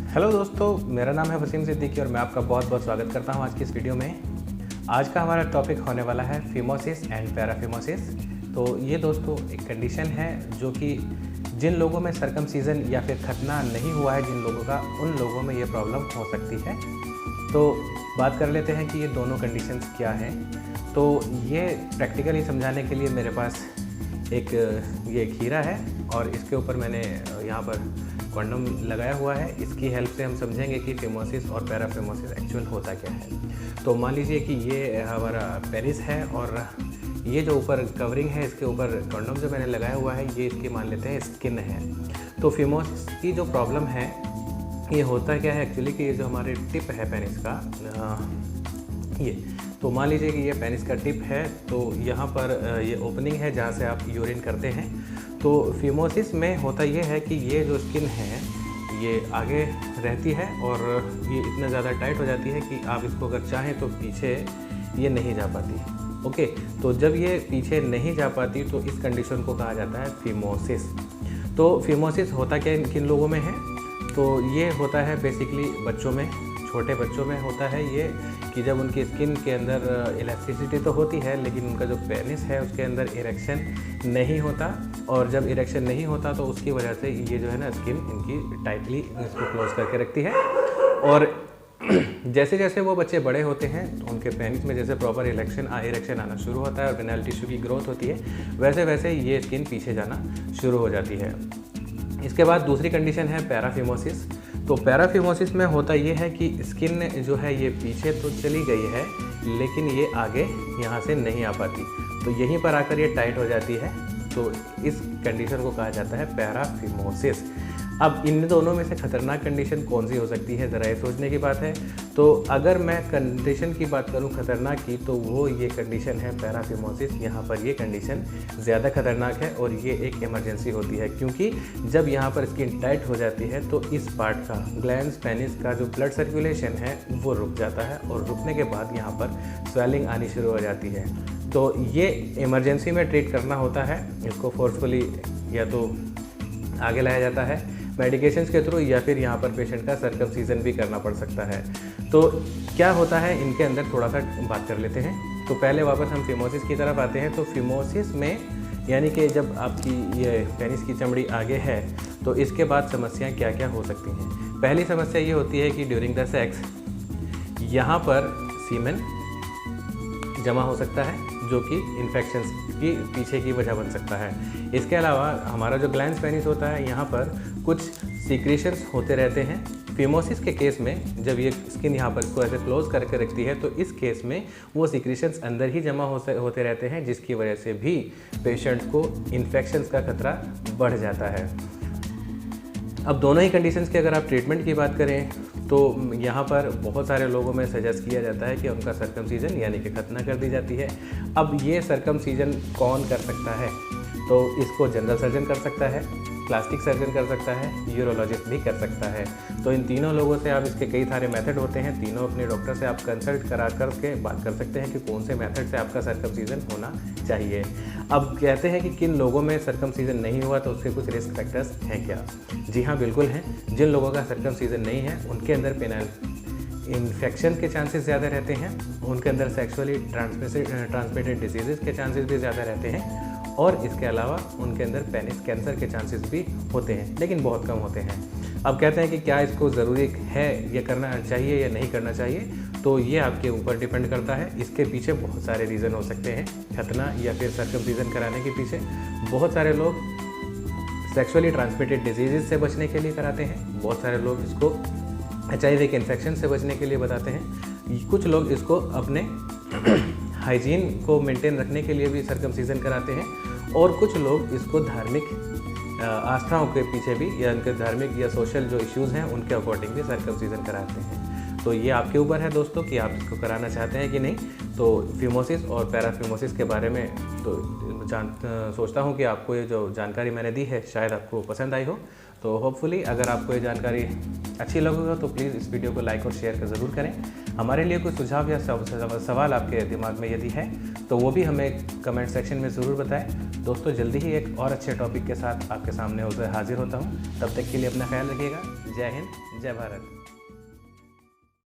Hello दोस्तों, मेरा नाम है वसीम सिद्दीकी और मैं आपका बहुत बहुत स्वागत करता हूं आज की इस वीडियो में। आज का हमारा टॉपिक होने वाला है फिमोसिस एंड पैराफिमोसिस। तो ये दोस्तों एक कंडीशन है जो कि जिन लोगों में सर्कमसीजन या फिर खतना नहीं हुआ है जिन लोगों का, उन लोगों में ये प्रॉब्लम हो सकती है। तो बात कर लेते हैं कि ये दोनों कंडीशंस क्या हैं। तो ये प्रैक्टिकली समझाने के लिए मेरे पास ये खीरा है और इसके ऊपर मैंने यहाँ पर कॉन्डम लगाया हुआ है। इसकी हेल्प से हम समझेंगे कि फिमोसिस और पैराफिमोसिस एक्चुअल होता क्या है। तो मान लीजिए कि ये हमारा पेनिस है और ये जो ऊपर कवरिंग है, इसके ऊपर कॉन्डम जो मैंने लगाया हुआ है, ये इसकी मान लेते हैं स्किन है। तो फिमोसिस की जो प्रॉब्लम है, ये होता क्या है एक्चुअली कि ये जो हमारे टिप है पेनिस का, ये तो मान लीजिए कि ये पेनिस का टिप है, तो यहाँ पर ये ओपनिंग है जहाँ से आप यूरिन करते हैं। तो फिमोसिस में होता ये है कि ये जो स्किन है ये आगे रहती है और ये इतना ज़्यादा टाइट हो जाती है कि आप इसको अगर चाहें तो पीछे ये नहीं जा पाती। ओके, तो जब ये पीछे नहीं जा पाती तो इस कंडीशन को कहा जाता है फिमोसिस। तो फिमोसिस होता क्या किन लोगों में है? तो ये होता है बेसिकली बच्चों में, छोटे बच्चों में होता है ये कि जब उनकी स्किन के अंदर इलास्टिसिटी तो होती है लेकिन उनका जो पेनिस है उसके अंदर इरेक्शन नहीं होता, और जब इरेक्शन नहीं होता तो उसकी वजह से ये जो है ना स्किन इनकी टाइटली इसको क्लोज करके रखती है। और जैसे जैसे वो बच्चे बड़े होते हैं तो उनके पेनिस में जैसे प्रॉपर इरेक्शन आना शुरू होता है और वेनाइल टिश्यू की ग्रोथ होती है, वैसे वैसे ये स्किन पीछे जाना शुरू हो जाती है। इसके बाद दूसरी कंडीशन है पैराफिमोसिस। तो पैराफिमोसिस में होता ये है कि स्किन जो है ये पीछे तो चली गई है लेकिन ये आगे यहाँ से नहीं आ पाती, तो यहीं पर आकर ये टाइट हो जाती है। तो इस कंडीशन को कहा जाता है पैराफिमोसिस। अब इन दोनों में से खतरनाक कंडीशन कौन सी हो सकती है, ज़रा ये सोचने की बात है। तो अगर मैं कंडीशन की बात करूं खतरनाक की, तो वो ये कंडीशन है पैराफिमोसिस। यहाँ पर ये कंडीशन ज़्यादा खतरनाक है और ये एक इमरजेंसी होती है, क्योंकि जब यहाँ पर स्किन टाइट हो जाती है तो इस पार्ट का ग्लैंड्स पेनिस का जो ब्लड सर्कुलेशन है वो रुक जाता है और रुकने के बाद यहाँ पर स्वेलिंग आनी शुरू हो जाती है। तो ये इमरजेंसी में ट्रीट करना होता है। इसको फोर्सफुली या तो आगे लाया जाता है मेडिकेशंस के थ्रू, या फिर यहाँ पर पेशेंट का सर्कमसीजन भी करना पड़ सकता है। तो क्या होता है इनके अंदर, थोड़ा सा बात कर लेते हैं। तो पहले वापस हम फिमोसिस की तरफ आते हैं। तो फिमोसिस में यानी कि जब आपकी ये पेनिस की चमड़ी आगे है तो इसके बाद समस्याएं क्या क्या हो सकती हैं। पहली समस्या ये होती है कि ड्यूरिंग द सेक्स यहाँ पर सीमेन जमा हो सकता है जो कि इन्फेक्शंस की पीछे की वजह बन सकता है। इसके अलावा हमारा जो ग्लैंड्स पेनिस होता है, यहाँ पर कुछ सीक्रेशंस होते रहते हैं। फिमोसिस के केस में जब ये स्किन यहाँ पर इसको ऐसे क्लोज करके रखती है तो इस केस में वो सीक्रेशंस अंदर ही जमा होते रहते हैं, जिसकी वजह से भी पेशेंट को इन्फेक्शंस का खतरा बढ़ जाता है। अब दोनों ही कंडीशंस की अगर आप ट्रीटमेंट की बात करें तो यहाँ पर बहुत सारे लोगों में सजेस्ट किया जाता है कि उनका सर्कमसीजन यानी कि खतना कर दी जाती है। अब ये सर्कमसीजन कौन कर सकता है? तो इसको जनरल सर्जन कर सकता है, प्लास्टिक सर्जन कर सकता है, यूरोलॉजिस्ट भी कर सकता है। तो इन तीनों लोगों से आप, इसके कई सारे मेथड होते हैं, तीनों अपने डॉक्टर से आप कंसल्ट करा कर के बात कर सकते हैं कि कौन से मेथड से आपका सर्कमसीजन होना चाहिए। अब कहते हैं कि किन लोगों में सर्कमसीजन नहीं हुआ तो उसके कुछ रिस्क फैक्टर्स हैं क्या? जी हाँ, बिल्कुल हैं। जिन लोगों का सर्कमसीजन नहीं है उनके अंदर पेनाइल इन्फेक्शन के चांसेस ज़्यादा रहते हैं, उनके अंदर सेक्सुअली ट्रांसमिटेड डिजीज़ के चांसेस भी ज़्यादा रहते हैं, और इसके अलावा उनके अंदर पेनिस कैंसर के चांसेस भी होते हैं, लेकिन बहुत कम होते हैं। अब कहते हैं कि क्या इसको ज़रूरी है, ये करना चाहिए या नहीं करना चाहिए, तो ये आपके ऊपर डिपेंड करता है। इसके पीछे बहुत सारे रीज़न हो सकते हैं। खतना या फिर सर्कमसीजन कराने के पीछे बहुत सारे लोग सेक्सुअली ट्रांसमिटेड डिजीज़ से बचने के लिए कराते हैं, बहुत सारे लोग इसको HIV के इन्फेक्शन से बचने के लिए बताते हैं, कुछ लोग इसको अपने हाइजीन को मेंटेन रखने के लिए भी सर्कमसीजन कराते हैं, और कुछ लोग इसको धार्मिक आस्थाओं के पीछे भी या उनके धार्मिक या सोशल जो इश्यूज़ हैं उनके अकॉर्डिंग भी सर्कमसीजन कराते हैं। तो ये आपके ऊपर है दोस्तों कि आप इसको कराना चाहते हैं कि नहीं। तो फिमोसिस और पैराफिमोसिस के बारे में तो सोचता हूँ कि आपको ये जो जानकारी मैंने दी है शायद आपको पसंद आई हो। तो होपफुली अगर आपको ये जानकारी अच्छी लगेगा तो प्लीज़ इस वीडियो को लाइक और शेयर कर ज़रूर करें। हमारे लिए कोई सुझाव या सवाल आपके दिमाग में यदि है तो वो भी हमें कमेंट सेक्शन में ज़रूर बताएं। दोस्तों जल्दी ही एक और अच्छे टॉपिक के साथ आपके सामने हाजिर होता हूँ। तब तक के लिए अपना ख्याल रखिएगा। जय हिंद, जय भारत।